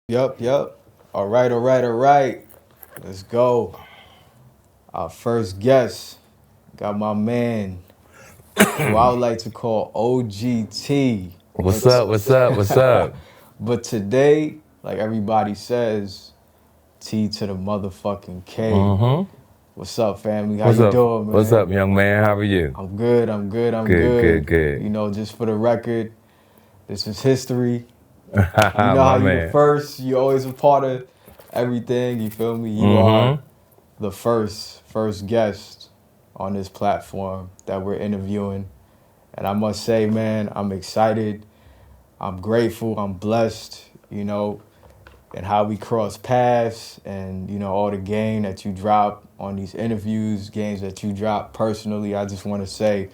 Yup. All right. Let's go. Our first guest got my man, who I would like to call OGT. What's up? But today, like everybody says, T to the motherfucking K. Mm-hmm. What's up, family? How you doing, man? What's up, young man? How are you? I'm good. Good. You know, just for the record, this is history. You know how you the first, you always a part of everything, you feel me? You are the first guest on this platform that we're interviewing. And I must say, man, I'm excited, I'm grateful, I'm blessed, you know, and how we cross paths and, you know, all the game that you drop on these interviews, games that you drop personally. I just want to say,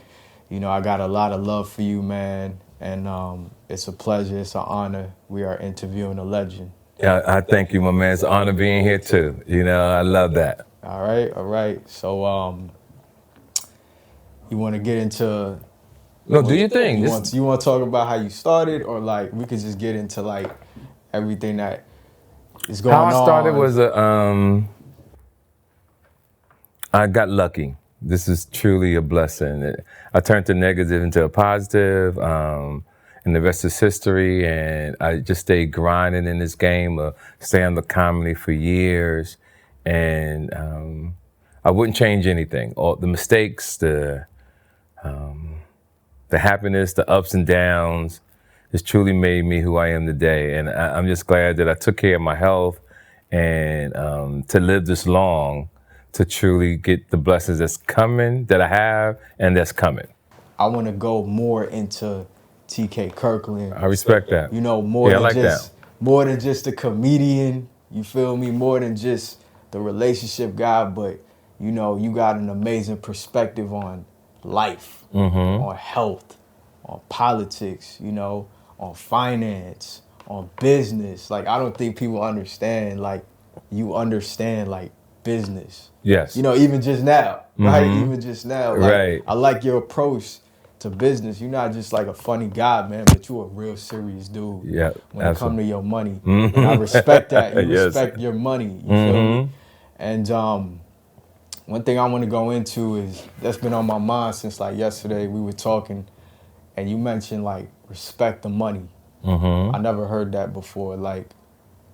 you know, I got a lot of love for you, man. And it's a pleasure, it's an honor. We are interviewing a legend. Yeah, I thank you, my man. It's an honor being here too. You know, I love that. All right. So, you want to get into? No, do your thing. You want to talk about how you started, or like we could just get into like everything that is going on? How I started was I got lucky. This is truly a blessing. I turned the negative into a positive, and the rest is history. And I just stayed grinding in this game of staying on the comedy for years. And I wouldn't change anything. All the mistakes, the happiness, the ups and downs, has truly made me who I am today. And I'm just glad that I took care of my health and to live this long, to truly get the blessings that's coming, that I have, and that's coming. I want to go more into TK Kirkland. I respect that. You know, more than just a comedian, you feel me? More than just the relationship guy, but, you know, you got an amazing perspective on life, on health, on politics, you know, on finance, on business. Like, I don't think people understand, like, you understand, like, business. Yes. You know, even just now, right? Even just now. Like, right. I like your approach to business. You're not just like a funny guy, man, but you're a real serious dude. Yeah. When it comes to your money. And I respect that. You respect your money. You feel me? And one thing I want to go into is, that's been on my mind since like yesterday. We were talking and you mentioned like respect the money. I never heard that before. Like,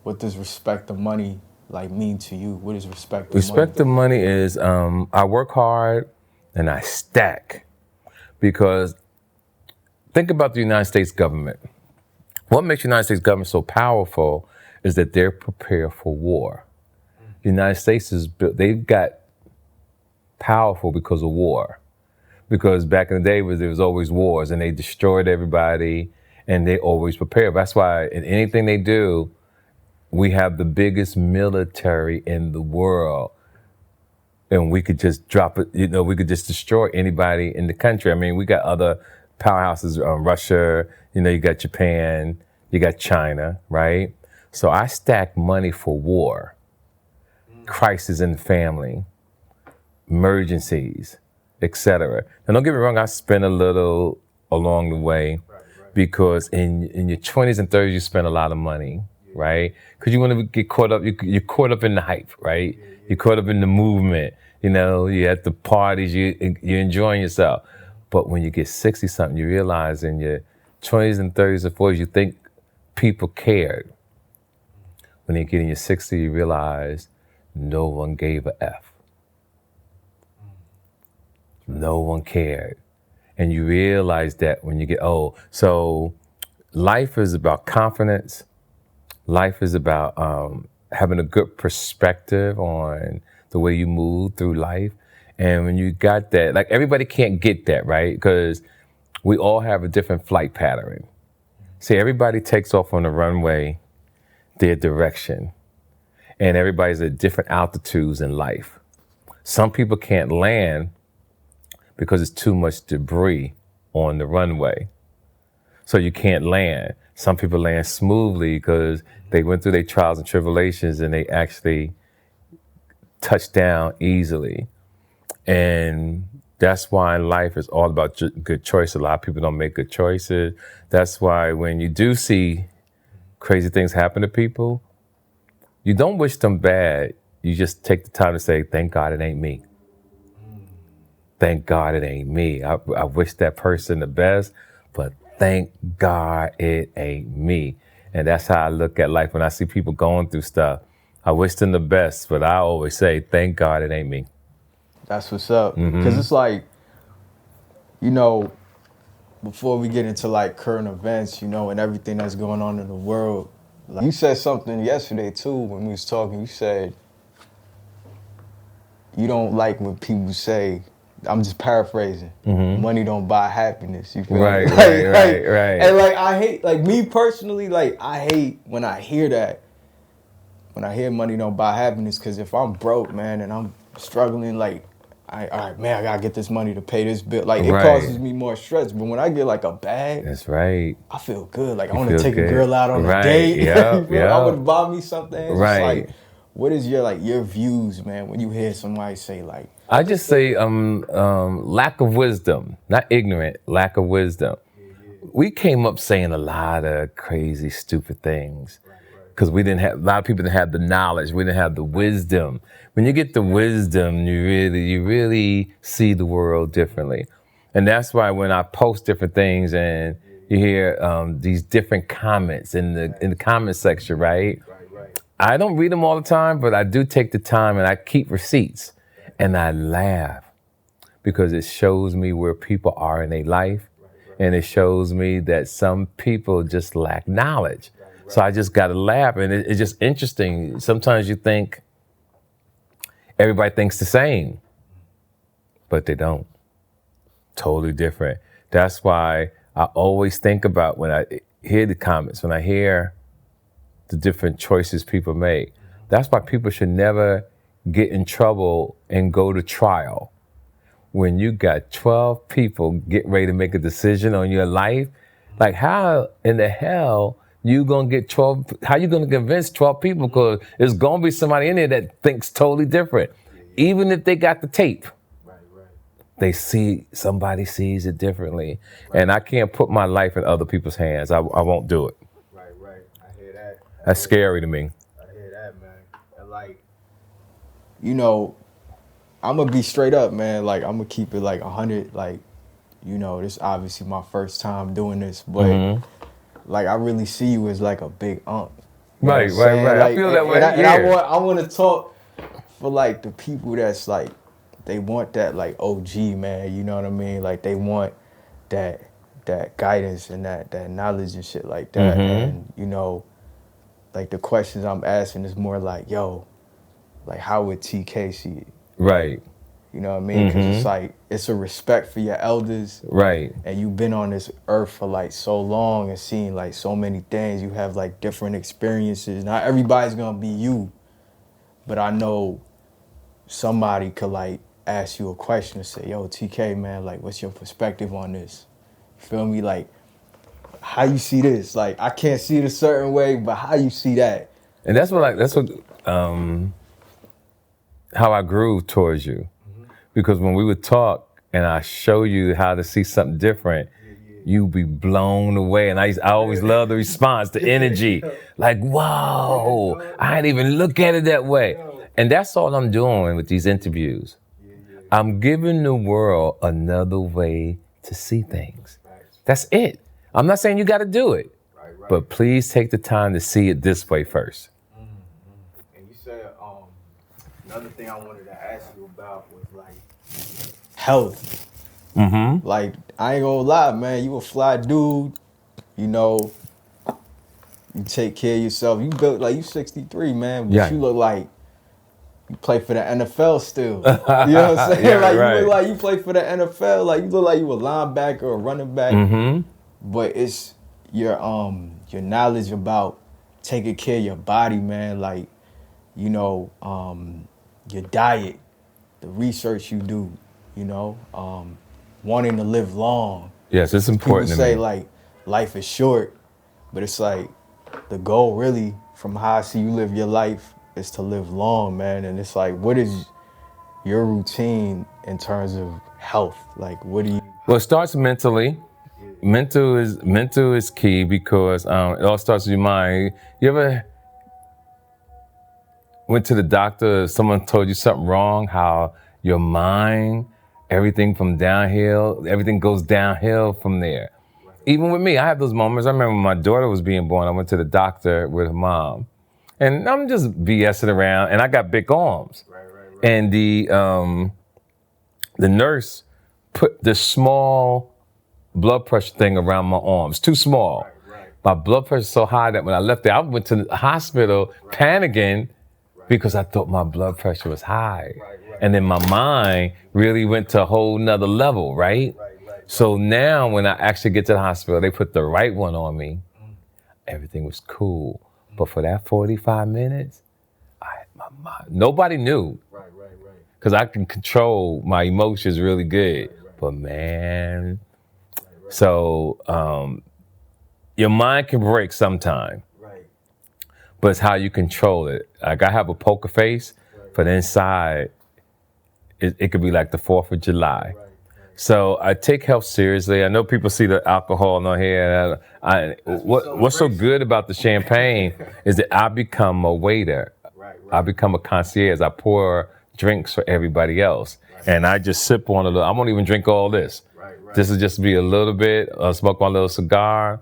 what does respect the money like mean to you? What is respect the money? Respect the money is I work hard and I stack. Because think about the United States government. What makes the United States government so powerful is that they're prepared for war. The United States they've got powerful because of war. Because back in the day there was always wars and they destroyed everybody and they always prepared. That's why in anything they do, we have the biggest military in the world. And we could just drop it, you know, we could just destroy anybody in the country. I mean, we got other powerhouses, Russia, you know, you got Japan, you got China, right? So I stack money for war, crisis in the family, emergencies, etc. And don't get me wrong, I spend a little along the way because in your 20s and 30s, you spend a lot of money, right? Because you want to get caught up, you're caught up in the hype, right? You're caught up in the movement. You know, you're at the parties, you're enjoying yourself. But when you get 60-something, you realize in your 20s and 30s and 40s, you think people cared. When you get in your 60s, you realize no one gave a F. No one cared. And you realize that when you get old. So life is about confidence. Life is about having a good perspective on the way you move through life. And when you got that, like everybody can't get that, right? Because we all have a different flight pattern. See, everybody takes off on the runway, their direction. And everybody's at different altitudes in life. Some people can't land because it's too much debris on the runway. So you can't land. Some people land smoothly because they went through their trials and tribulations and they actually touch down easily. And that's why life is all about good choices. A lot of people don't make good choices. That's why when you do see crazy things happen to people, you don't wish them bad. You just take the time to say, thank God it ain't me. Thank God it ain't me. I wish that person the best, but thank God it ain't me. And that's how I look at life when I see people going through stuff. I wish them the best, but I always say, thank God it ain't me. That's what's up. Because it's like, you know, before we get into like current events, you know, and everything that's going on in the world, like, you said something yesterday too when we was talking. You said you don't like when people say, I'm just paraphrasing, money don't buy happiness. You feel me? Right. And like I hate, like me personally, like I hate when I hear that. When I hear money don't buy happiness, because if I'm broke, man, and I'm struggling, like, all right, man, I gotta get this money to pay this bill. Like, it causes me more stress. But when I get like a bag, that's right. I feel good. Like, I want to take a girl out on a date. Yeah, I want to buy me something. It's right. Like, what is your views, man, when you hear somebody say like? I just say lack of wisdom, not ignorant, lack of wisdom. We came up saying a lot of crazy, stupid things. Because we didn't have, a lot of people didn't have the knowledge. We didn't have the wisdom. When you get the wisdom, you really see the world differently. And that's why when I post different things and you hear these different comments in the comment section, right? I don't read them all the time, but I do take the time and I keep receipts. And I laugh because it shows me where people are in their life. And it shows me that some people just lack knowledge. So I just got to laugh, and it's just interesting. Sometimes you think everybody thinks the same, but they don't. Totally different. That's why I always think about when I hear the comments, when I hear the different choices people make. That's why people should never get in trouble and go to trial. When you got 12 people getting ready to make a decision on your life, like how in the hell you gonna get 12, how you gonna convince 12 people? Because there's gonna be somebody in there that thinks totally different. Even if they got the tape, they see, somebody sees it differently. And I can't put my life in other people's hands. I won't do it. Right. I hear that. That's scary to me. I hear that, man. And like, you know, I'm gonna be straight up, man. Like, I'm gonna keep it like 100. Like, you know, this obviously my first time doing this, but like, I really see you as like a big unk. Right. Like, I feel that way. And I want to talk for like the people that's like, they want that like OG, man. You know what I mean? Like, they want that guidance and that knowledge and shit like that. And you know, like the questions I'm asking is more like, yo, like how would TK see it? Right. You know what I mean? Because it's like, it's a respect for your elders. Right. And you've been on this earth for like so long and seen like so many things. You have like different experiences. Not everybody's gonna be you, but I know somebody could like ask you a question and say, yo, TK, man, like, what's your perspective on this? You feel me? Like, how you see this? Like, I can't see it a certain way, but how you see that? And that's what how I grew towards you. Because when we would talk and I show you how to see something different, you'd be blown away. And I always love the response, the energy. Like, wow, I didn't even look at it that way. And that's all I'm doing with these interviews. I'm giving the world another way to see things. That's it. I'm not saying you got to do it, but please take the time to see it this way first. And you said another thing I wanted to ask you about was like health. Like, I ain't gonna lie, man, you a fly dude. You know, you take care of yourself. You built like, you 63, man, but you look like you play for the NFL still. You know what I'm saying? You look like you play for the NFL. Like, you look like you a linebacker or running back. But it's your knowledge about taking care of your body, man. Like, you know, your diet, the research you do, you know, wanting to live long. Yes, it's important. People say like life is short, but it's like the goal really, from how I see you live your life, is to live long, man. And it's like, what is your routine in terms of health? Like, what do you? Well, it starts mentally. Mental is key because it all starts with your mind. You ever went to the doctor, someone told you something wrong, how your mind, everything goes downhill from there. Even with me, I have those moments. I remember when my daughter was being born, I went to the doctor with her mom. And I'm just BSing around, and I got big arms. Right. And the nurse put this small blood pressure thing around my arms, too small. Right. My blood pressure so high that when I left there, I went to the hospital panicking because I thought my blood pressure was high. Right. And then my mind really went to a whole nother level, right? So now when I actually get to the hospital, they put the right one on me. Everything was cool. But for that 45 minutes, nobody knew. Right. Because I can control my emotions really good. But man, so your mind can break sometime. Right. But it's how you control it. Like I have a poker face, but inside, it could be like the 4th of July. Right. So I take health seriously. I know people see the alcohol on here. What's so good about the champagne is that I become a waiter. Right. I become a concierge. I pour drinks for everybody else. And I just sip on a little. I won't even drink all this. Right. This is just be a little bit, smoke my little cigar,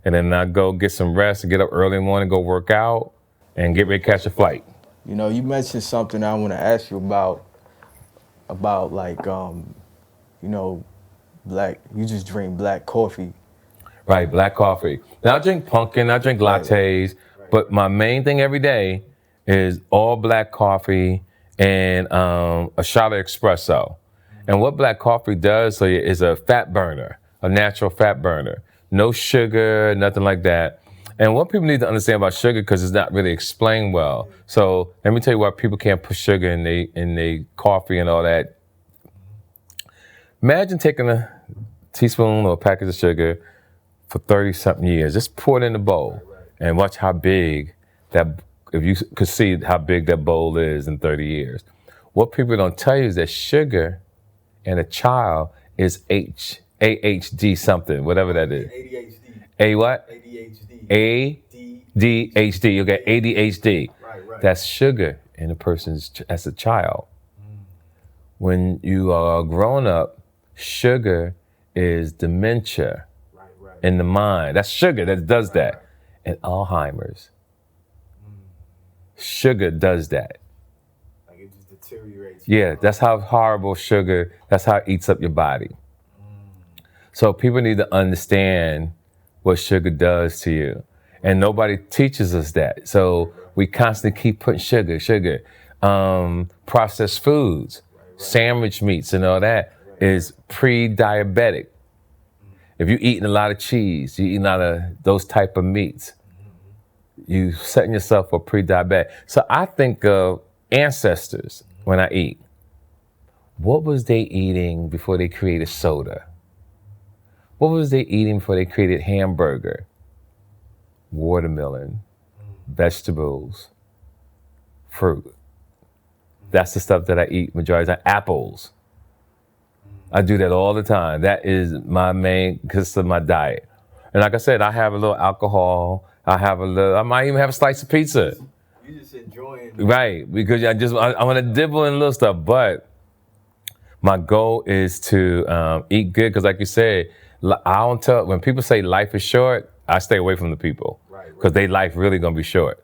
and then I go get some rest and get up early in the morning, go work out, and get ready to catch a flight. You know, you mentioned something I want to ask you about like, you know, you just drink black coffee. Right, black coffee. Now I drink pumpkin, I drink lattes, but my main thing every day is all black coffee and a shot of espresso. And what black coffee does is a fat burner, a natural fat burner. No sugar, nothing like that. And what people need to understand about sugar, because it's not really explained well. So let me tell you why people can't put sugar in they coffee and all that. Imagine taking a teaspoon or a package of sugar for 30-something years. Just pour it in the bowl and watch how big if you could see how big that bowl is in 30 years. What people don't tell you is that sugar in a child is AHD something, whatever that is. ADHD. A what? ADHD. ADHD. You got ADHD. Right. That's sugar in a person's as a child. When you are grown up, sugar is dementia in the mind. That's sugar that does that. And Alzheimer's. Sugar does that. Like it just deteriorates. Yeah, that's how horrible sugar, that's how it eats up your body. So people need to understand what sugar does to you. And nobody teaches us that. So we constantly keep putting sugar. Processed foods, sandwich meats and all that is pre-diabetic. If you're eating a lot of cheese, you're eating a lot of those type of meats, you setting yourself for pre-diabetic. So I think of ancestors when I eat. What was they eating before they created soda? What was they eating before they created hamburger? Watermelon, vegetables, fruit. That's the stuff that I eat majority of the time. Apples. I do that all the time. That is my main consist of my diet. And like I said, I have a little alcohol. I might even have a slice of pizza. You just enjoying. Right, because I want to dibble in little stuff. But my goal is to eat good, because like you said, when people say life is short, I stay away from the people, because their life really gonna be short.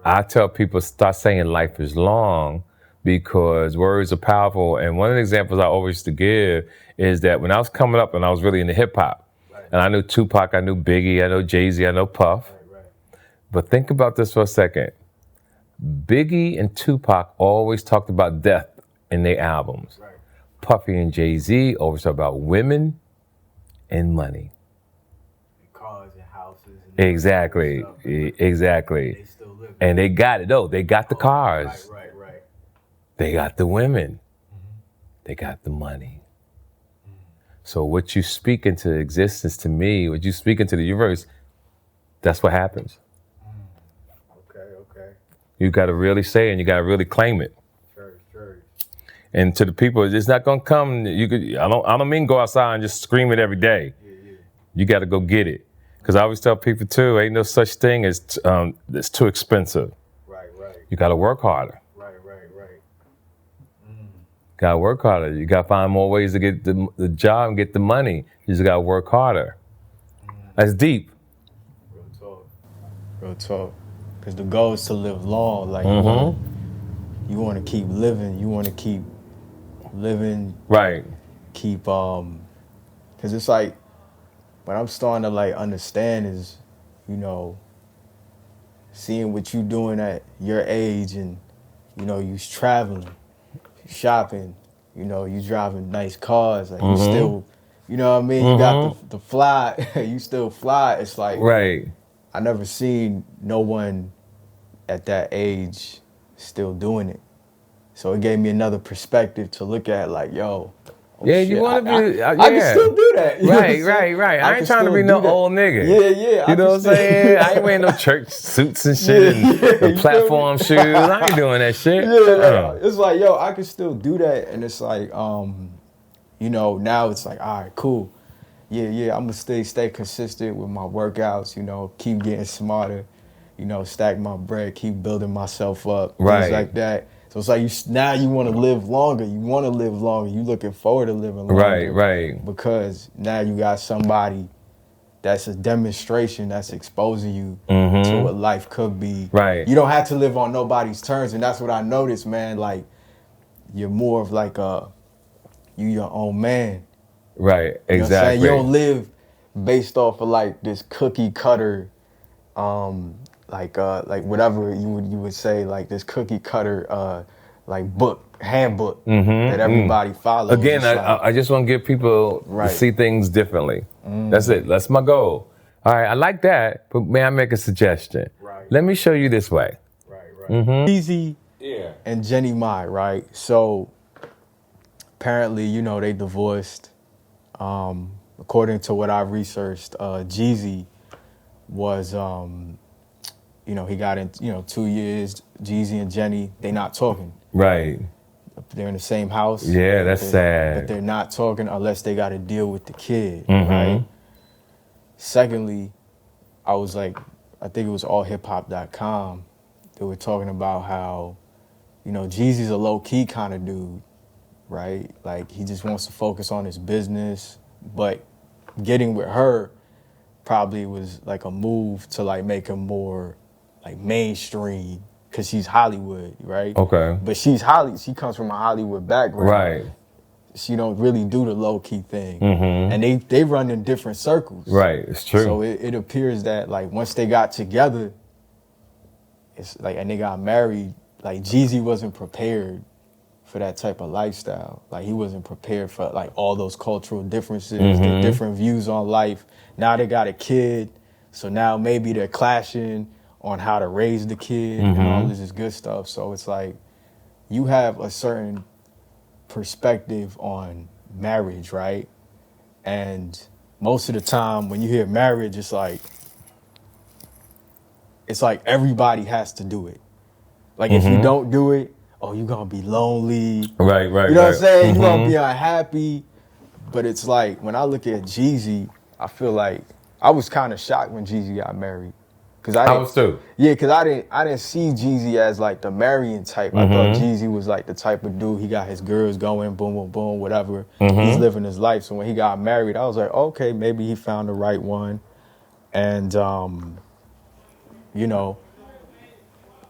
I tell people start saying life is long, because words are powerful. And one of the examples I always used to give is that when I was coming up and I was really into hip hop, and I knew Tupac, I knew Biggie, I know Jay-Z, I know Puff. But think about this for a second. Biggie and Tupac always talked about death in their albums. Puffy and Jay-Z always talk about women and money. And cars and houses. And exactly. They still live. And they got it. They got the cars. Right. They got the women. They got the money. So what you speak into existence to me, what you speak into the universe, that's what happens. Okay. You got to really say it, and you got to really claim it. Church. And to the people, it's not gonna come. I don't mean go outside and just scream it every day. Yeah. You got to go get it. Because I always tell people too, ain't no such thing as it's too expensive. Right. You got to work harder. Right. Got to work harder. You got to find more ways to get the job and get the money. You just got to work harder. That's deep. Real talk. Because the goal is to live long. Like, you want to keep living. You want to keep living. Right. Keep, because it's like, what I'm starting to, like, understand is, you know, seeing what you doing at your age and, you know, you traveling, shopping, you know, you driving nice cars, like you still, you know what I mean? You got the fly, you still fly. It's like, right. I never seen no one at that age still doing it. So it gave me another perspective to look at, like, yo, yeah, shit, you want to be, I can still do that. Right. I ain't trying to be no old nigga. Yeah. You know what I'm saying? I ain't wearing no church suits and shit and platform shoes. I ain't doing that shit. Yeah, it's like, yo, I can still do that. And it's like, you know, now it's like, all right, cool. Yeah, I'm gonna stay consistent with my workouts, you know, keep getting smarter, you know, stack my bread, keep building myself up, things like that. So it's like now you want to live longer. You want to live longer. You looking forward to living longer. Right. Because now you got somebody that's a demonstration that's exposing you to what life could be. Right. You don't have to live on nobody's terms, and that's what I noticed, man. Like, you're more of like you your own man. Right. You know exactly. what I'm saying? You don't live based off of like this cookie cutter. Like whatever you would say, like this cookie cutter, like handbook that everybody follows. Again, I just want to give people to see things differently. That's it. That's my goal. All right, I like that, but may I make a suggestion? Right. Let me show you this way. Right. Jeezy and Jenny Mai, right? So apparently, you know, they divorced. According to what I researched, Jeezy was you know, he got in, 2 years, Jeezy and Jenny, they not talking. Right. They're in the same house. Yeah, that's sad. But they're not talking unless they got to deal with the kid, right? Secondly, I was like, I think it was allhiphop.com. They were talking about how, you know, Jeezy's a low-key kind of dude, right? Like, he just wants to focus on his business, but getting with her probably was like a move to like make him more like mainstream, because she's Hollywood, right? Okay. But she comes from a Hollywood background. Right. She don't really do the low-key thing. And they run in different circles. Right, it's true. So it appears that like once they got together, it's like, and they got married, like Jeezy wasn't prepared for that type of lifestyle. Like, he wasn't prepared for like all those cultural differences, the different views on life. Now they got a kid, so now maybe they're clashing on how to raise the kid and all this is good stuff. So it's like, you have a certain perspective on marriage, right? And most of the time when you hear marriage, it's like everybody has to do it. Like, if you don't do it, oh, you're gonna be lonely. Right. You know what I'm saying? You're gonna be unhappy. But it's like, when I look at Jeezy, I feel like I was kind of shocked when Jeezy got married. I was too. Yeah, because I didn't see Jeezy as like the marrying type. I thought Jeezy was like the type of dude, he got his girls going, boom, boom, boom, whatever. He's living his life. So when he got married, I was like, okay, maybe he found the right one. And, you know,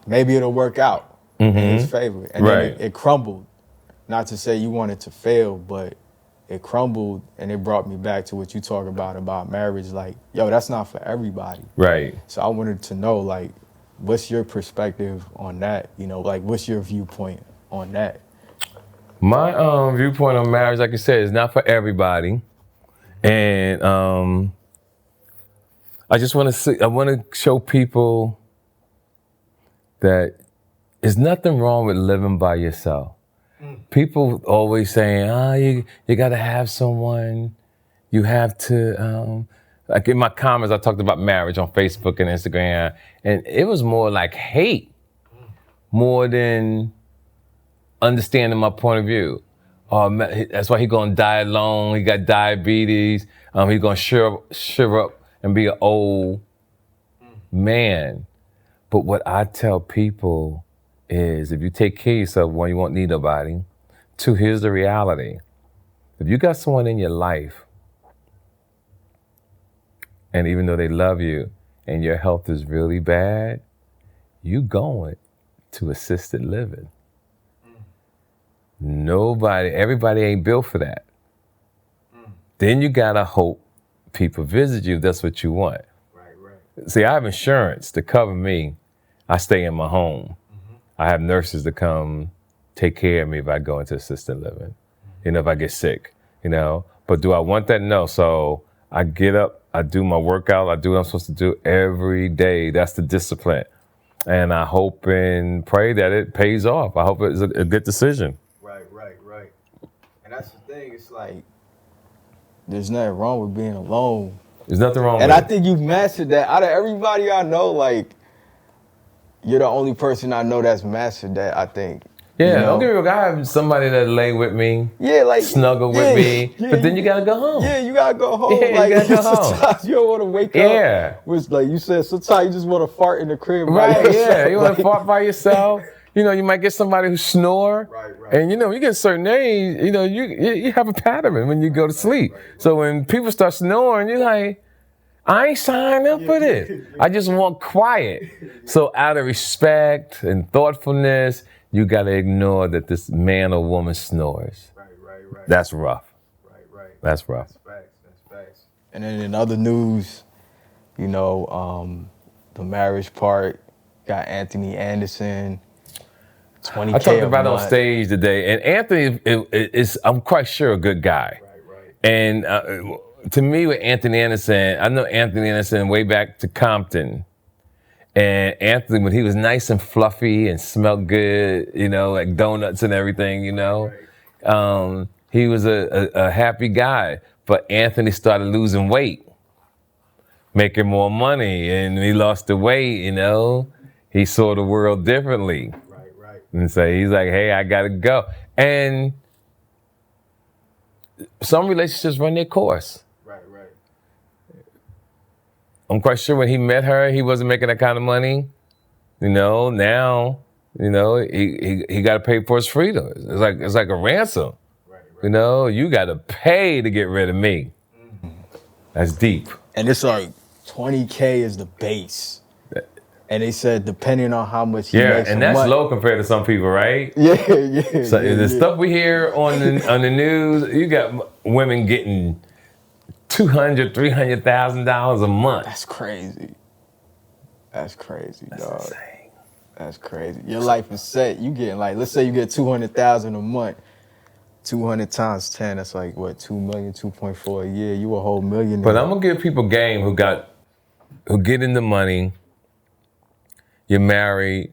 maybe it'll work out in his favor. And then it crumbled. Not to say you want it to fail, but it crumbled, and it brought me back to what you talk about marriage. Like, yo, that's not for everybody. Right. So I wanted to know, like, what's your perspective on that? You know, like, what's your viewpoint on that? My viewpoint on marriage, like I said, is not for everybody. And I just want to show people that there's nothing wrong with living by yourself. People always saying, you got to have someone. You have to, like in my comments, I talked about marriage on Facebook and Instagram, and it was more like hate, more than understanding my point of view. That's why he gonna die alone. He got diabetes. He gonna shiver up and be an old man. But what I tell people is if you take care of yourself, one, you won't need nobody. Two, here's the reality. If you got someone in your life, and even though they love you and your health is really bad, you going to assisted living. Everybody ain't built for that. Then you gotta hope people visit you if that's what you want. Right. See, I have insurance to cover me. I stay in my home. I have nurses to come take care of me if I go into assisted living. If I get sick, But do I want that? No. So I get up, I do my workout, I do what I'm supposed to do every day. That's the discipline. And I hope and pray that it pays off. I hope it's a good decision. Right. And that's the thing, it's like, there's nothing wrong with being alone. There's nothing wrong with it. it. And I think you've mastered that. Out of everybody I know, like, you're the only person I know that's mastered that, I think. Yeah, don't get me wrong. I have somebody that lay with me, snuggle with me, but then you gotta go home. Yeah, you gotta go home. Yeah, you gotta go home. Sometimes you don't want to wake up. Yeah. Which, like you said, sometimes you just want to fart in the crib. Right, yeah. You want to fart by yourself. You might get somebody who snore. Right. And, you get a certain age, you have a pattern when you go to sleep. Right. So when people start snoring, you're like, I ain't signed up for this. I just want quiet. So out of respect and thoughtfulness, you got to ignore that this man or woman snores. Right. That's rough. Right. That's rough. That's facts. And then in other news, the marriage part, got Anthony Anderson, 20K I talked about it a on stage today, and Anthony is I'm quite sure, a good guy. Right. And to me, with Anthony Anderson, I know Anthony Anderson way back to Compton. And Anthony, when he was nice and fluffy and smelled good, like donuts and everything, he was a happy guy. But Anthony started losing weight, making more money, and he lost the weight, He saw the world differently. Right. And so he's like, hey, I gotta go. And some relationships run their course. Right. I'm quite sure when he met her, he wasn't making that kind of money. Now, he got to pay for his freedom. It's like a ransom. Right. You got to pay to get rid of me. That's deep. And it's like 20K is the base. And they said depending on how much he makes. And that's low compared to some people, right? Yeah. So the stuff we hear on the news, you got women getting $200,000, $300,000 a month. That's crazy. That's dog. Insane. That's crazy. Your life is set. You getting let's say you get $200,000 a month. 200 times 10, that's like what, 2 million, 2.4 a year. You a whole millionaire. But I'm gonna give people game who get into money. You're married,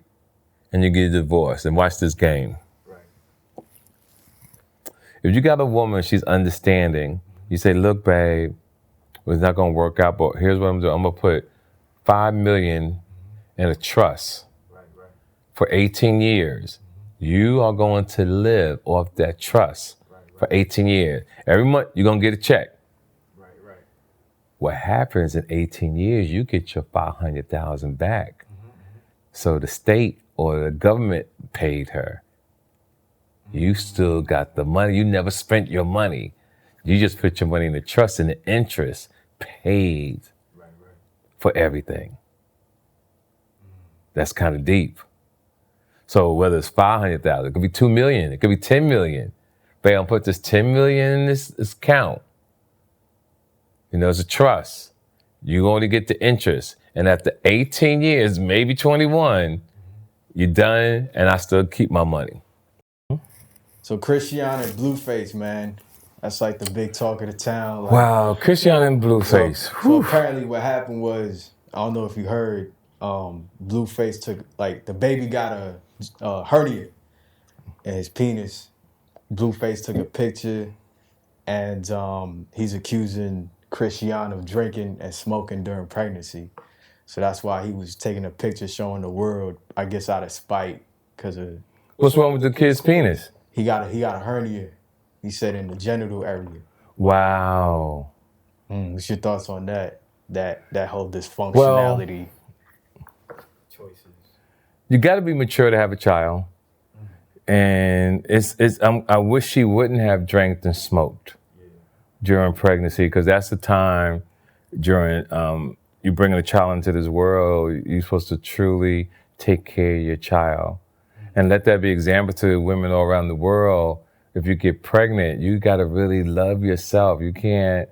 and you get divorced. And watch this game. Right. If you got a woman, she's understanding. You say, look, babe, it's not going to work out, but here's what I'm doing. I'm going to put $5 million in a trust for 18 years. You are going to live off that trust for 18 years. Every month, you're going to get a check. Right. What happens in 18 years, you get your $500,000 back. So the state or the government paid her. You still got the money. You never spent your money. You just put your money in the trust, and the interest paid for everything. That's kind of deep. So whether it's $500,000, it could be $2 million, it could be $10 million. Babe, I'll put this $10 million in this account. It's a trust. You only get the interest. And after 18 years, maybe 21, you're done, and I still keep my money. So Chrisean and Blueface, man, that's like the big talk of the town. Wow, Chrisean and Blueface. So apparently what happened was, I don't know if you heard, Blueface took, the baby got a hernia in his penis. Blueface took a picture, and he's accusing Chrisean of drinking and smoking during pregnancy. So that's why he was taking a picture showing the world, I guess out of spite, because of... What's wrong with the kid's penis? He got a hernia, he said, in the genital area. Wow. What's your thoughts on that whole dysfunctionality? Choices. you got to be mature to have a child. And I wish she wouldn't have drank and smoked during pregnancy, because that's the time during you bringing a child into this world, you're supposed to truly take care of your child. And let that be example to women all around the world. If you get pregnant, you got to really love yourself. You can't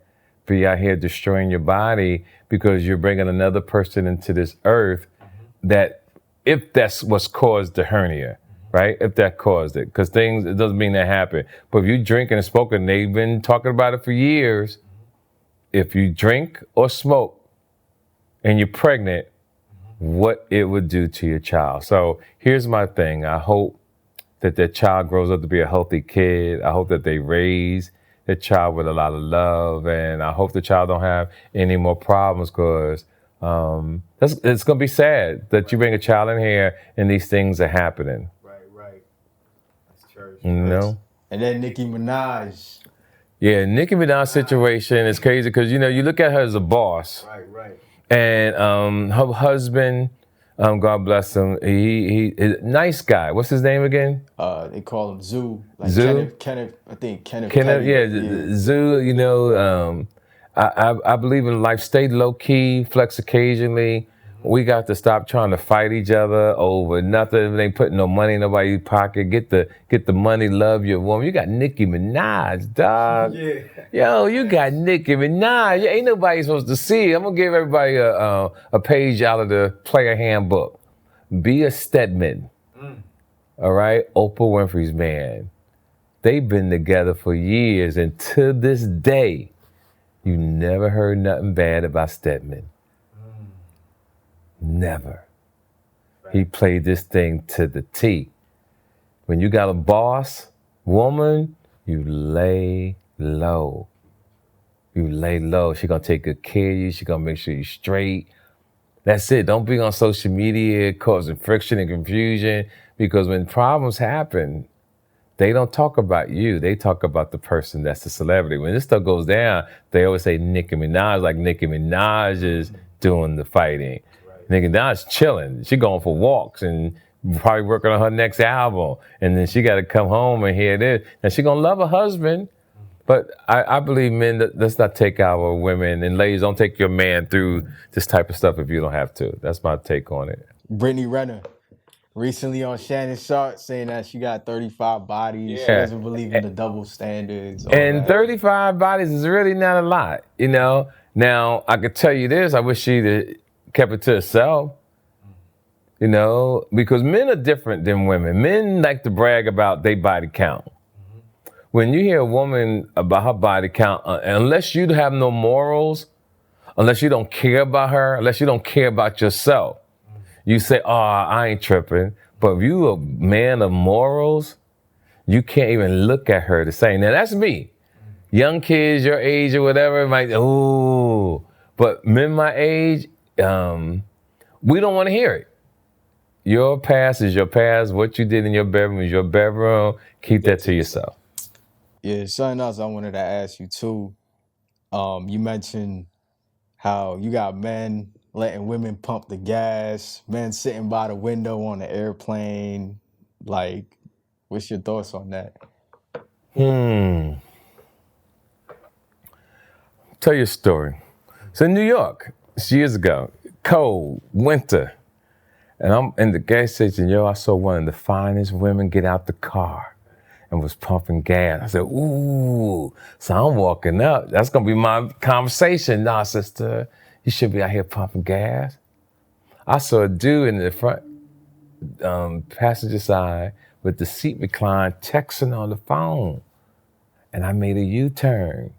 be out here destroying your body because you're bringing another person into this earth that, if that's what's caused the hernia, right? If that caused it. Because it doesn't mean that happened. But if you drinking and smoking, they've been talking about it for years. If you drink or smoke and you're pregnant, what it would do to your child. So here's my thing. I hope that child grows up to be a healthy kid. I hope that they raise that child with a lot of love. And I hope the child don't have any more problems, because it's going to be sad that you bring a child in here and these things are happening. Right. That's church. You know? And then Nicki Minaj. Yeah, Nicki Minaj's situation is crazy because, you look at her as a boss. Right. And her husband, God bless him, he is a nice guy. What's his name again? They call him Zoo. Like Zoo? Kenneth, I think Kenneth. Zoo, I believe in life. Stay low key, flex occasionally. We got to stop trying to fight each other over nothing. They ain't putting no money in nobody's pocket. Get the money, love your woman. You got Nicki Minaj, dog. Yeah. Yo, you got Nicki Minaj. Ain't nobody supposed to see. I'm gonna give everybody a page out of the player handbook. Be a Stedman. All right? Oprah Winfrey's man. They've been together for years, and to this day, you never heard nothing bad about Stedman. Never. Right. He played this thing to the T. When you got a boss woman, you lay low. You lay low. She gonna take good care of you. She gonna make sure you're straight. That's it. Don't be on social media causing friction and confusion, because when problems happen, they don't talk about you. They talk about the person that's the celebrity. When this stuff goes down, they always say Nicki Minaj, like Nicki Minaj is doing the fighting. Nicki Minaj chilling. She going for walks and probably working on her next album. And then she got to come home and hear this. And she going to love her husband. But I believe men, let's not take our women. And ladies, don't take your man through this type of stuff if you don't have to. That's my take on it. Brittany Renner, recently on Shannon Sharp, saying that she got 35 bodies. Yeah. She doesn't believe in the double standards. And 35 bodies is really not a lot, Now, I could tell you this. I wish she'd kept it to herself, because men are different than women. Men like to brag about their body count. When you hear a woman about her body count, unless you have no morals, unless you don't care about her, unless you don't care about yourself, you say, oh, I ain't tripping. But if you a man of morals, you can't even look at her the same. Now, that's me. Young kids, your age or whatever, might, ooh. But men my age, we don't want to hear it. Your past is your past. What you did in your bedroom is your bedroom. Keep that to yourself. Yeah, something else I wanted to ask you too. You mentioned how you got men letting women pump the gas, men sitting by the window on the airplane. Like, what's your thoughts on that? Tell you a story. So in New York, years ago, cold, winter, and I'm in the gas station, I saw one of the finest women get out the car and was pumping gas. I said, ooh. So I'm walking up. That's going to be my conversation. Nah, sister, you should be out here pumping gas. I saw a dude in the front passenger side with the seat reclined texting on the phone. And I made a U-turn.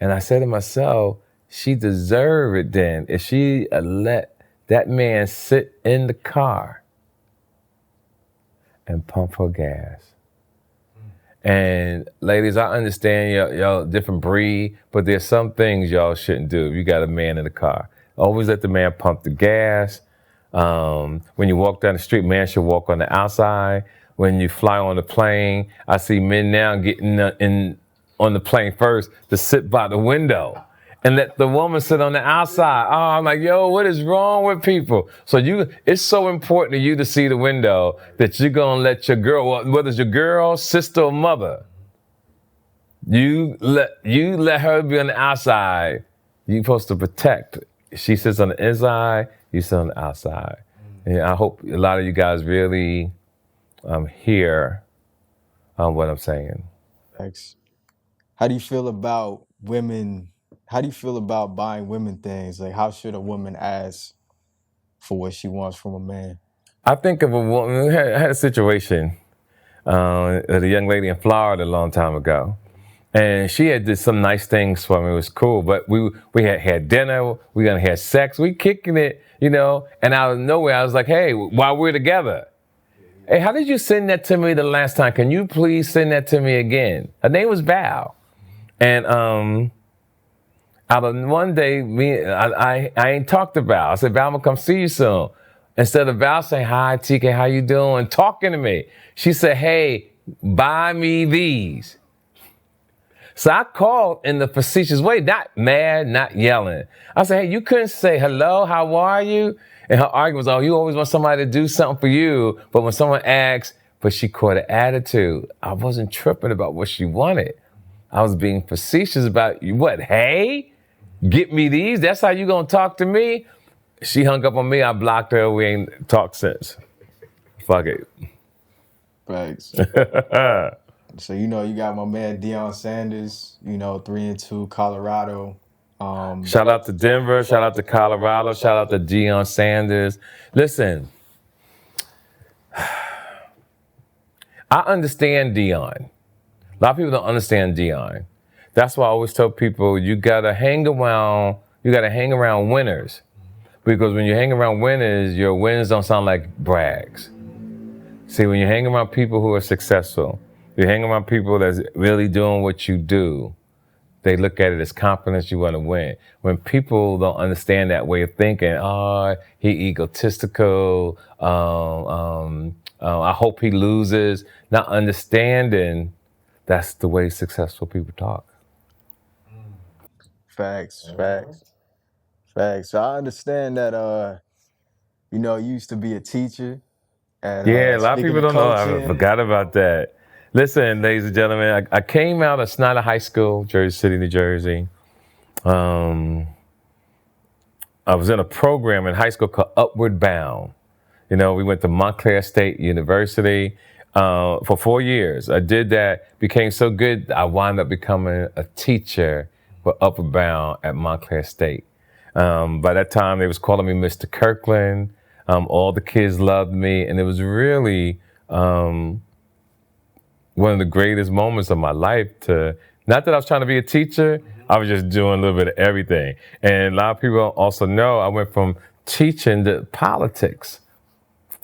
And I said to myself, she deserved it then if she let that man sit in the car and pump her gas. And ladies, I understand y'all different breed, but there's some things y'all shouldn't do if you got a man in the car. Always let the man pump the gas. When you walk down the street, man should walk on the outside. When you fly on the plane, I see men now getting on the plane first to sit by the window and let the woman sit on the outside. Oh, I'm like, yo, what is wrong with people? So it's so important to you to see the window that you're gonna let your girl, whether it's your girl, sister, or mother, you let her be on the outside. You're supposed to protect. She sits on the inside, you sit on the outside. And I hope a lot of you guys really hear what I'm saying. Thanks. How do you feel about women? How do you feel about buying women things? Like, how should a woman ask for what she wants from a man? I think of a woman, I had a situation with a young lady in Florida a long time ago. And she had did some nice things for me. It was cool. But we had dinner, we gonna have sex, we kicking it, and out of nowhere I was like, hey, while we're together, hey, how did you send that to me the last time? Can you please send that to me again? Her name was Val. And out of one day, I ain't talked to Val. I said, Val, I'm gonna come see you soon. Instead of Val saying, hi, TK, how you doing? Talking to me. She said, hey, buy me these. So I called in the facetious way, not mad, not yelling. I said, hey, you couldn't say, hello, how are you? And her argument was, oh, you always want somebody to do something for you. But when someone asks, but she caught an attitude. I wasn't tripping about what she wanted. I was being facetious about, what, hey, get me these? That's how you gonna talk to me? She hung up on me, I blocked her, we ain't talked since. Fuck it. Thanks. So, you got my man Deion Sanders, 3-2 Colorado. Shout out to Denver, shout out to Colorado, shout out to Deion Sanders. Listen, I understand Deion. A lot of people don't understand Deion. That's why I always tell people you gotta hang around winners. Because when you hang around winners, your wins don't sound like brags. See, when you hang around people who are successful, you hang around people that's really doing what you do, they look at it as confidence, you want to win. When people don't understand that way of thinking, oh, he egotistical, I hope he loses, not understanding that's the way successful people talk. Facts. So I understand that, you used to be a teacher. And, Yeah, a lot of people don't know. I forgot about that. Listen, ladies and gentlemen, I came out of Snyder High School, Jersey City, New Jersey. I was in a program in high school called Upward Bound. We went to Montclair State University for 4 years. I did that, became so good, I wound up becoming a teacher for Upward Bound at Montclair State. By that time, they was calling me Mr. Kirkland. All the kids loved me, and it was really one of the greatest moments of my life not that I was trying to be a teacher, I was just doing a little bit of everything. And a lot of people also know I went from teaching to politics.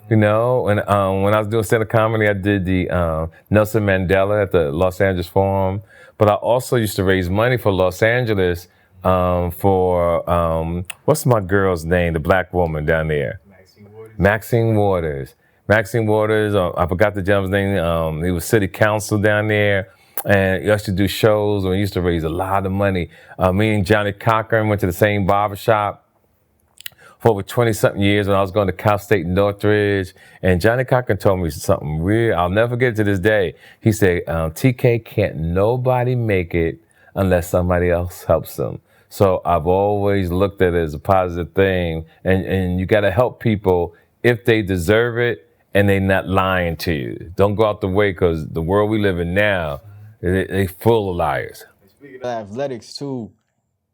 And when I was doing stand-up comedy, I did the Nelson Mandela at the Los Angeles Forum. But I also used to raise money for Los Angeles for, what's my girl's name, the black woman down there? Maxine Waters. Maxine Waters, I forgot the gentleman's name. He was city council down there. And he used to do shows and we used to raise a lot of money. Me and Johnny Cochran went to the same barbershop for over 20-something years when I was going to Cal State Northridge. And Johnny Cochran told me something real, I'll never forget it to this day. He said, TK, can't nobody make it unless somebody else helps them. So I've always looked at it as a positive thing. And you got to help people if they deserve it and they're not lying to you. Don't go out the way, because the world we live in now, they full of liars. Speaking of athletics too,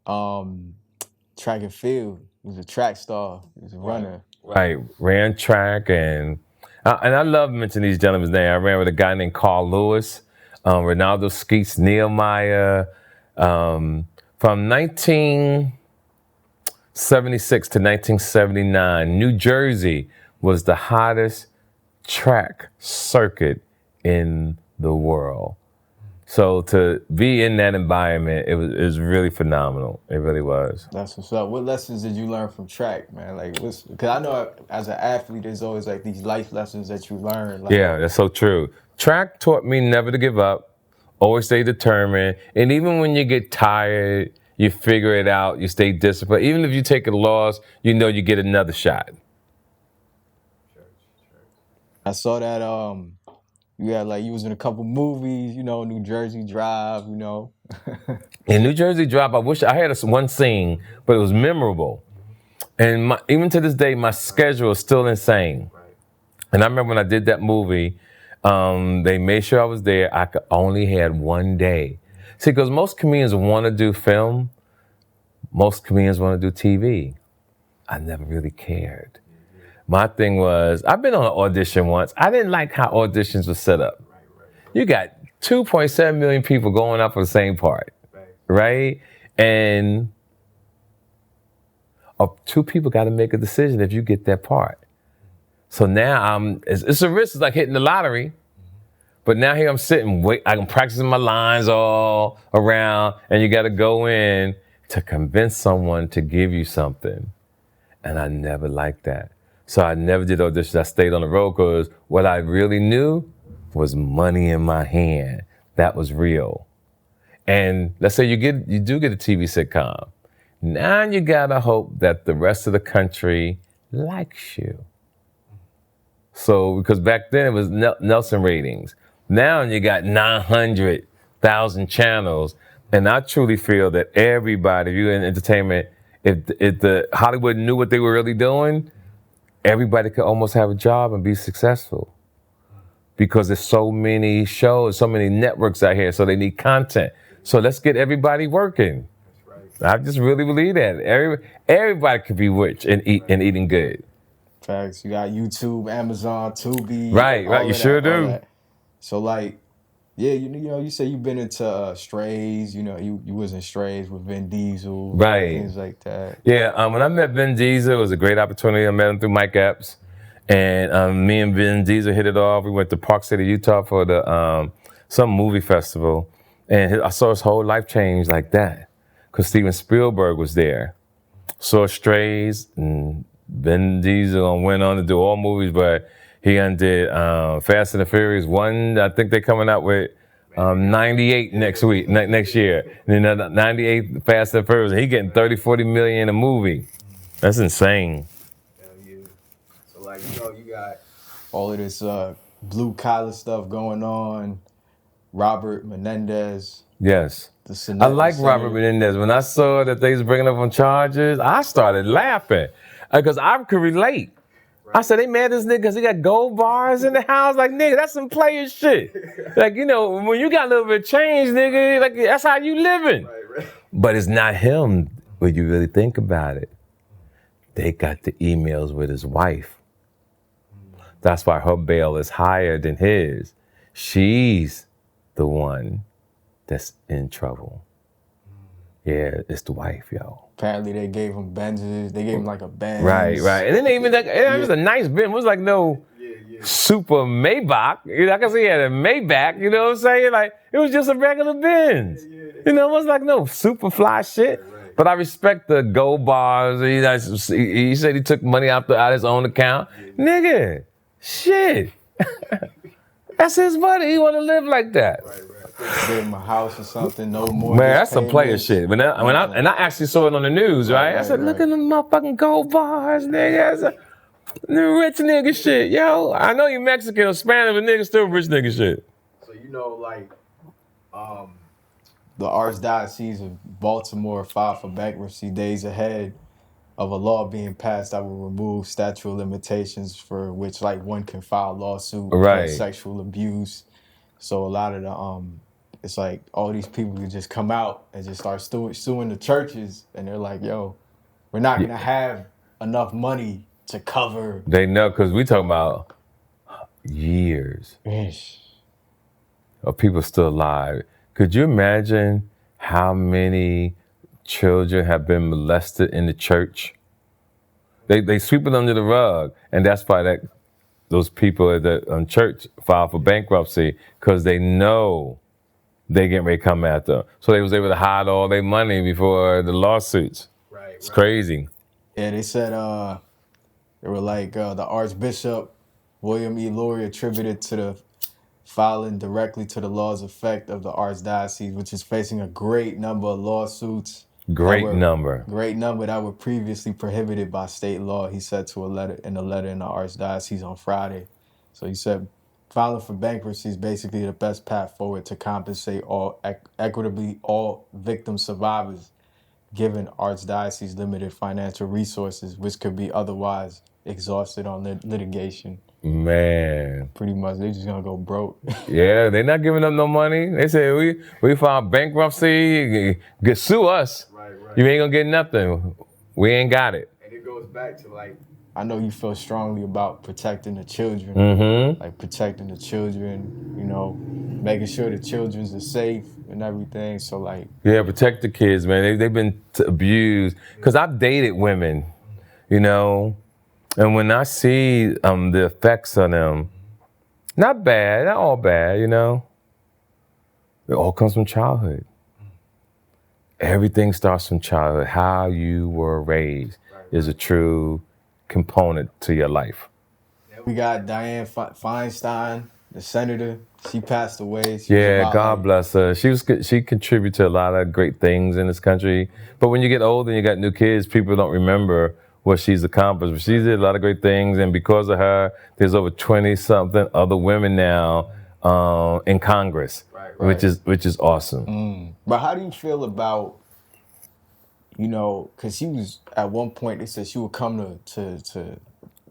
track and field. He was a track star. He was a runner. Right, ran track, and I love mentioning these gentlemen's names. I ran with a guy named Carl Lewis, Ronaldo Skeets, Nehemiah. From 1976 to 1979, New Jersey was the hottest track circuit in the world. So to be in that environment, it was really phenomenal. It really was. That's what's up. What lessons did you learn from track, man? Because I know as an athlete, there's always these life lessons that you learn. Yeah, that's so true. Track taught me never to give up, always stay determined. And even when you get tired, you figure it out, you stay disciplined. Even if you take a loss, you know you get another shot. I saw that you had like you was in a couple movies, you know, New Jersey Drive, you know. In New Jersey Drive, I wish I had one scene, but it was memorable. And even to this day, my schedule is still insane. And I remember when I did that movie, they made sure I was there. I only had one day. See, because most comedians want to do film, most comedians want to do TV. I never really cared. My thing was, I've been on an audition once. I didn't like how auditions were set up. You got 2.7 million people going up for the same part, right? And two people got to make a decision if you get that part. So now it's a risk. It's like hitting the lottery. But now here I'm sitting, I'm practicing my lines all around, and you got to go in to convince someone to give you something. And I never liked that. So I never did auditions. I stayed on the road because what I really knew was money in my hand. That was real. And let's say you do get a TV sitcom. Now you gotta hope that the rest of the country likes you. So, because back then it was Nelson ratings. Now you got 900,000 channels. And I truly feel that everybody, if you're in entertainment, if the Hollywood knew what they were really doing, everybody could almost have a job and be successful. Because there's so many shows, so many networks out here, so they need content. So let's get everybody working. I just really believe that. Everybody could be rich and eating good. Facts. You got YouTube, Amazon, Tubi. Right. You sure do. So like, yeah, you know, you say you've been into Strays. You know, you was in Strays with Vin Diesel. Right. Things like that. Yeah. When I met Vin Diesel, it was a great opportunity. I met him through Mike Epps, and me and Vin Diesel hit it off. We went to Park City, Utah for the some movie festival, and I saw his whole life change like that. Because Steven Spielberg was there. Saw Strays, and Vin Diesel went on to do all movies, but he undid Fast and the Furious 1. I think they're coming out with 98 next year. And then 98 Fast and Furious. And he getting 30, 40 million a movie. That's insane. Hell yeah. So like, you know, you got all of this blue collar stuff going on. Robert Menendez. Yes. I like Robert Menendez. When I saw that they was bringing up on charges, I started laughing because I could relate. I said, they mad at this nigga because he got gold bars in the house. Like, nigga, that's some player shit. Like, you know, when you got a little bit of change, nigga, like, that's how you living. Right. But it's not him when you really think about it. They got the emails with his wife. That's why her bail is higher than his. She's the one that's in trouble. Yeah, it's the wife, yo. Apparently they gave him Benzes. They gave him like a Benz. Right. And then they even, it was a nice Benz. It was like no super Maybach. You know, I can see he had a Maybach, you know what I'm saying? Like, it was just a regular Benz. You know, it was like no super fly shit. Right. But I respect the gold bars. He said he took money out his own account. Nigga, shit. That's his money. He want to live like that. Right. Give him a house or something, no more. Man, that's some player shit. And I actually saw it on the news, right? I said, look at them motherfucking gold bars, nigga. That's rich nigga shit, yo. I know you Mexican or Spanish, but nigga still rich nigga shit. So you know, like, the Archdiocese of Baltimore filed for bankruptcy days ahead of a law being passed that will remove statute of limitations for which, like, one can file a lawsuit for sexual abuse. So a lot of the it's like all these people can just come out and just start suing the churches, and they're like, yo, we're not gonna have enough money to cover. They know, because we talking about years of people still alive. Could you imagine how many children have been molested in the church? They sweep it under the rug, and that's why those people at the church filed for bankruptcy, because they know they getting ready to come at them. So they was able to hide all their money before the lawsuits. Right. It's crazy. Yeah, they said they were like the Archbishop William E. Laurie attributed to the filing directly to the law's effect of the Archdiocese, which is facing a great number of lawsuits Great number that were previously prohibited by state law. He said in a letter in the Archdiocese on Friday. So he said, filing for bankruptcy is basically the best path forward to compensate equitably all victim survivors, given Archdiocese limited financial resources, which could be otherwise exhausted on litigation. Man. Pretty much, they just gonna go broke. Yeah, they're not giving up no money. They say we filed bankruptcy, sue us. Right. You ain't gonna get nothing. We ain't got it. And it goes back to like, I know you feel strongly about protecting the children, like protecting the children, you know, making sure the children's are safe and everything. So like, yeah, protect the kids, man. They've been abused. Cause I've dated women, you know, and when I see the effects on them, not bad, not all bad, you know. It all comes from childhood. Everything starts from childhood. How you were raised is a true component to your life. We got Diane Feinstein, the senator. She passed away. God bless her. She contributed to a lot of great things in this country. But when you get older and you got new kids, people don't remember what she's accomplished. But she did a lot of great things, and because of her, there's over 20-something other women now in Congress, which is awesome. But how do you feel about, you know, because she was at one point, they said she would come to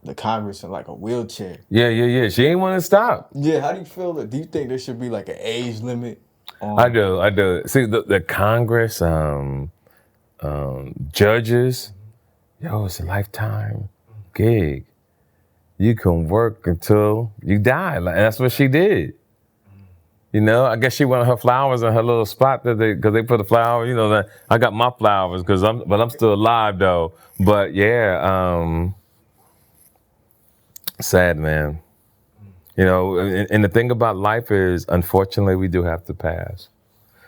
the Congress in like a wheelchair. Yeah. She ain't want to stop. Yeah, how do you feel? Do you think there should be like an age limit? I do. See, the Congress, judges, it's a lifetime gig. You can work until you die. And that's what she did. You know, I guess she wanted her flowers in her little spot because they put a flower. You know, that I got my flowers but I'm still alive though. But yeah, sad, man. You know, and the thing about life is, unfortunately, we do have to pass.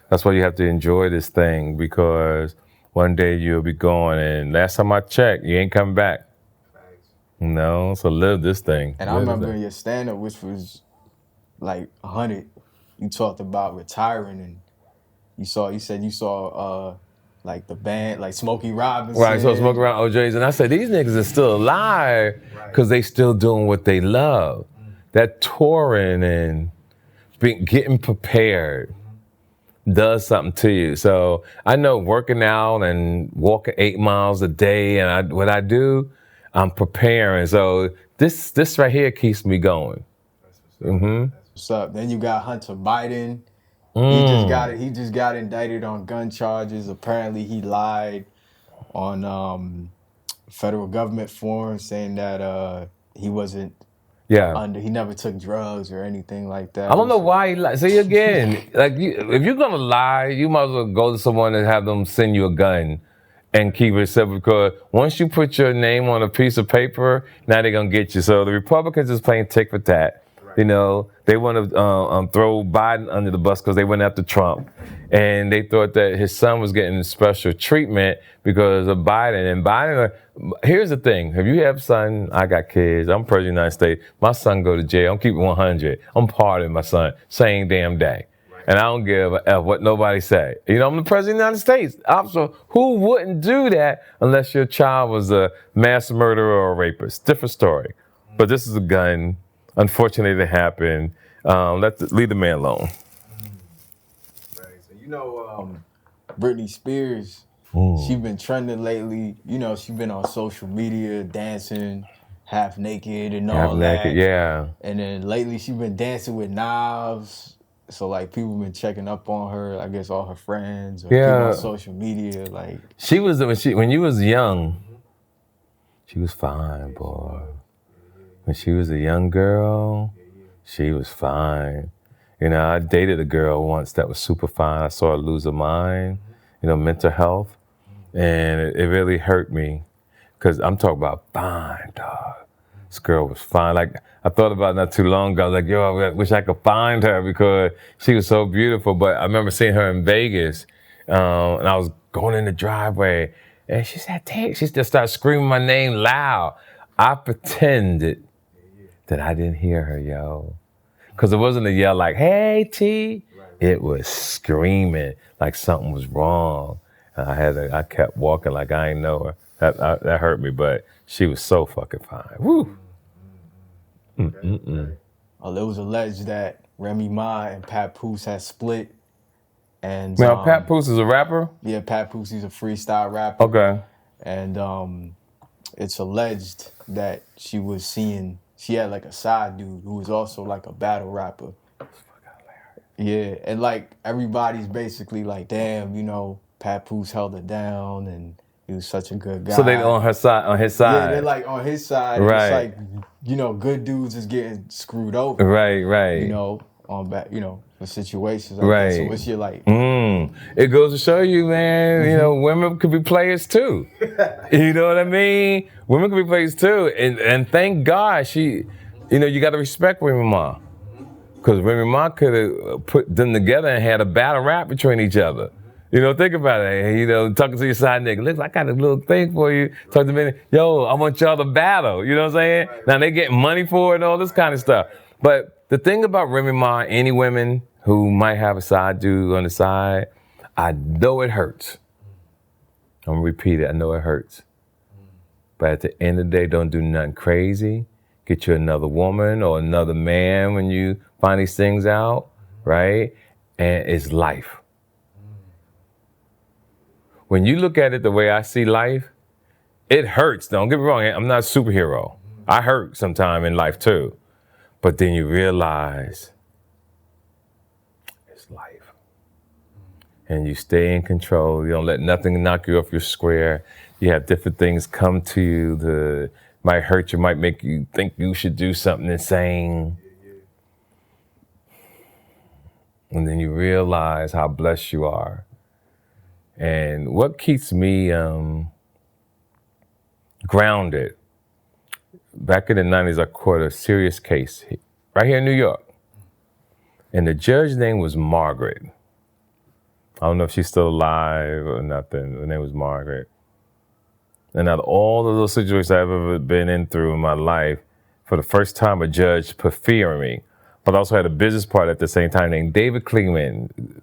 That's why you have to enjoy this thing, because one day you'll be gone, and last time I checked, you ain't coming back. No, so live this thing. And I remember in your stand-up, which was like 100, you talked about retiring, and you said you saw like the band, like Smokey Robinson. Right, so Smokey Robinson, OJ's, and I said, these niggas are still alive because they still doing what they love. That touring and getting prepared does something to you. So I know working out and walking 8 miles a day, and what I do, I'm preparing. So this right here keeps me going. That's what's up. Then you got Hunter Biden. He just got indicted on gun charges. Apparently he lied on federal government forms, saying that he wasn't he never took drugs or anything like that. I don't know why he lied. See, again, if you're gonna lie, you might as well go to someone and have them send you a gun and keep it simple, because once you put your name on a piece of paper, now they're gonna get you. So the Republicans is playing tick for tat. You know, they want to throw Biden under the bus because they went after Trump. And they thought that his son was getting special treatment because of Biden. And Biden, here's the thing. If you have a son, I got kids, I'm president of the United States, my son go to jail, I'm keeping 100. I'm pardoning my son, same damn day. And I don't give a F what nobody say. You know, I'm the president of the United States. So who wouldn't do that unless your child was a mass murderer or a rapist? Different story. But this is a gun. Unfortunately, it happened. Leave the man alone. Right. So you know, Britney Spears, she been trending lately. You know, she been on social media dancing half naked and all that. Half naked, yeah. And then lately, she been dancing with knives. So like people been checking up on her. I guess all her friends or people on social media. Like she was when you was young, she was fine, boy. When she was a young girl, she was fine. You know, I dated a girl once that was super fine. I saw her lose her mind, you know, mental health. And it really hurt me, because I'm talking about fine, dog. This girl was fine. Like, I thought about it not too long ago. Like, I wish I could find her because she was so beautiful. But I remember seeing her in Vegas, and I was going in the driveway, and she said, she just started screaming my name loud. I pretended that I didn't hear her, yo. Because it wasn't a yell like, hey, T. It was screaming like something was wrong. I kept walking like I ain't know her. That hurt me, but she was so fucking fine. Woo. It was alleged that Remy Ma and Papoose had split. And Now, Papoose is a rapper? Yeah, Papoose, he's a freestyle rapper. Okay. And it's alleged that she had like a side dude who was also like a battle rapper. Yeah, and like everybody's basically like, damn, Papoose held it down and he was such a good guy. So they on his side. Yeah, they're like on his side. Right. It's like, good dudes is getting screwed over. Right. On back, for situations like right. that. So what's your like? It goes to show you, man, women could be players too. You know what I mean? Women could be players too. And thank God you got to respect Remy Ma. Because Remy Ma could have put them together and had a battle rap between each other. Think about it. Talking to your side nigga. Listen, I got a little thing for you. Talk to me. Yo, I want y'all to battle. You know what I'm saying? Right. Now they getting money for it and all this kind of stuff. But the thing about Remy Ma, any women who might have a side dude on the side, I know it hurts. I'm gonna repeat it. I know it hurts. But at the end of the day, don't do nothing crazy. Get you another woman or another man when you find these things out, right? And it's life. When you look at it the way I see life, it hurts. Don't get me wrong, I'm not a superhero. I hurt sometime in life too. But then you realize it's life. And you stay in control. You don't let nothing knock you off your square. You have different things come to you that might hurt you, might make you think you should do something insane. And then you realize how blessed you are. And what keeps me grounded, back in the 90s, I caught a serious case right here in New York. And the judge's name was Margaret. I don't know if she's still alive or nothing. Her name was Margaret. And out of all of those situations I've ever been in through in my life, for the first time a judge put fear in me. But I also had a business partner at the same time named David Kleeman.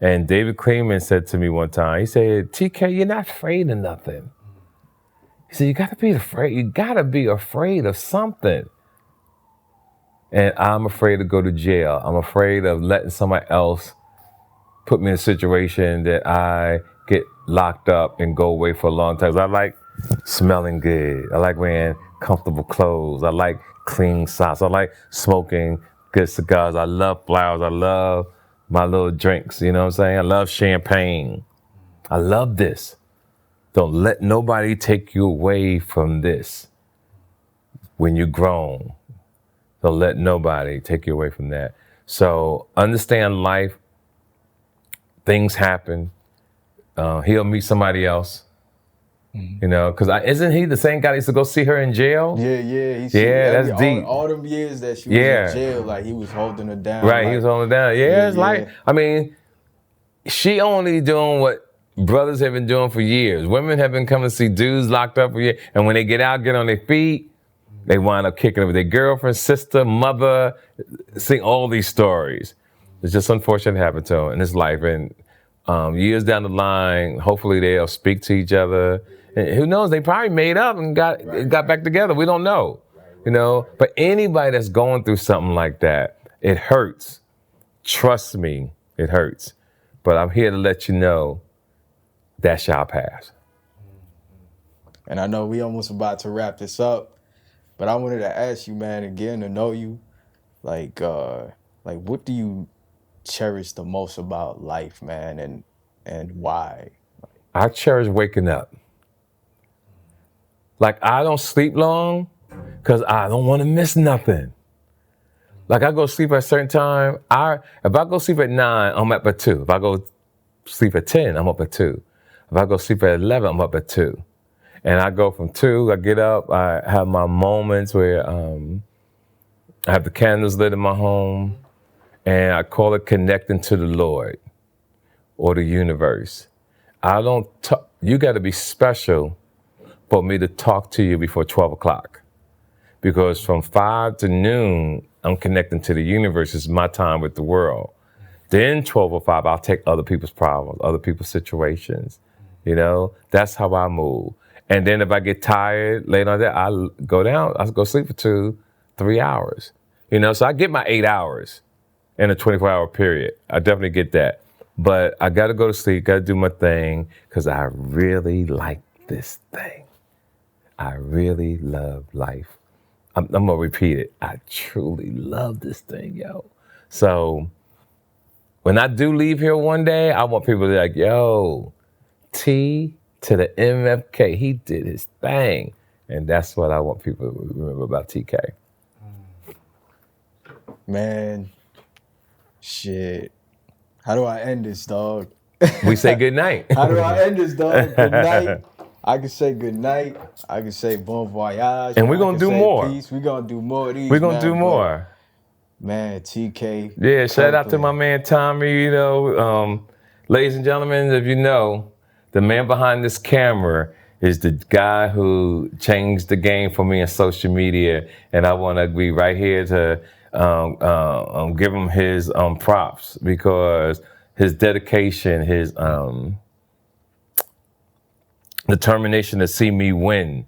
And David Kleeman said to me one time, he said, TK, you're not afraid of nothing. He said, you gotta be afraid of something. And I'm afraid to go to jail. I'm afraid of letting somebody else put me in a situation that I get locked up and go away for a long time. I like smelling good. I like wearing comfortable clothes. I like clean socks. I like smoking good cigars. I love flowers. I love my little drinks, you know what I'm saying? I love champagne. I love this. Don't let nobody take you away from this when you're grown. Don't let nobody take you away from that. So understand life. Things happen. He'll meet somebody else. Because isn't he the same guy that used to go see her in jail? Yeah. That's deep. All them years that she was in jail, like he was holding her down. Right, he was holding her down. It's like, she only doing what brothers have been doing for years. Women have been coming to see dudes locked up for years, and when they get out, get on their feet, they wind up kicking it with their girlfriend, sister, mother, seeing all these stories. It's just unfortunate it happened to them in this life. And years down the line, hopefully they'll speak to each other. And who knows? They probably made up and got back together. We don't know, But anybody that's going through something like that, it hurts. Trust me, it hurts. But I'm here to let you know that shall pass. And I know we almost about to wrap this up, but I wanted to ask you, man, again, to know you, like what do you cherish the most about life, man, and why? I cherish waking up. Like, I don't sleep long because I don't want to miss nothing. Like, I go sleep at a certain time. If I go sleep at 9, I'm up at 2. If I go sleep at 10, I'm up at 2. If I go sleep at 11, I'm up at 2. And I go from 2, I get up, I have my moments where I have the candles lit in my home, and I call it connecting to the Lord or the universe. You got to be special for me to talk to you before 12 o'clock. Because from 5 to noon, I'm connecting to the universe. It's my time with the world. Then 12 or 5, I'll take other people's problems, other people's situations, You know, that's how I move. And then if I get tired later on that, I'll go sleep for 2-3 hours. You know, so I get my 8 hours in a 24-hour period. I definitely get that. But I got to go to sleep, got to do my thing, because I really like this thing. I really love life. I'm going to repeat it. I truly love this thing, yo. So when I do leave here one day, I want people to be like, yo, T to the MFK, he did his thing. And that's what I want people to remember about TK. Man, shit. How do I end this, dog? We say good night. How do I end this, dog? Good night. I can say good night. I can say bon voyage. And we're going to do more. Peace. We're going to do more of these, We're going to do more. Man, TK. Yeah, shout out to my man Tommy, you know. Ladies and gentlemen, if you know, the man behind this camera is the guy who changed the game for me in social media. And I want to be right here to give him his props, because his dedication, his determination to see me win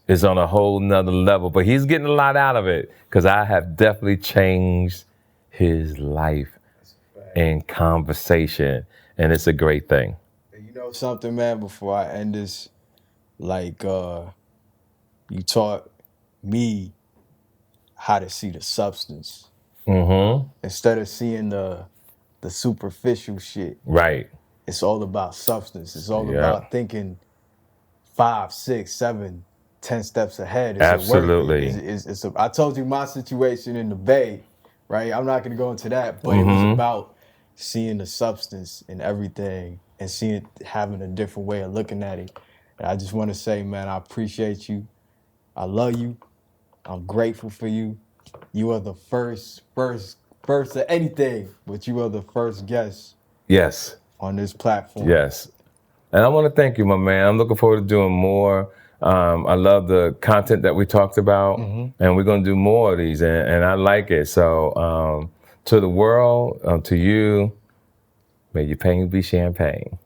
is on a whole nother level. But he's getting a lot out of it, because I have definitely changed his life in conversation, and it's a great thing. You know something, man, before I end this, like you taught me how to see the substance. Mm-hmm. Instead of seeing the superficial shit. Right. It's all about substance. It's all about thinking 5, 6, 7, 10 steps ahead. Absolutely. I told you my situation in the Bay, right? I'm not gonna go into that, but it was about seeing the substance in everything and having a different way of looking at it. And I just want to say, man, I appreciate you. I love you. I'm grateful for you. You are the first of anything, but you are the first guest. Yes. On this platform. Yes. And I want to thank you, my man. I'm looking forward to doing more. I love the content that we talked about, and we're going to do more of these, and I like it. So to the world, to you, may your pain be champagne.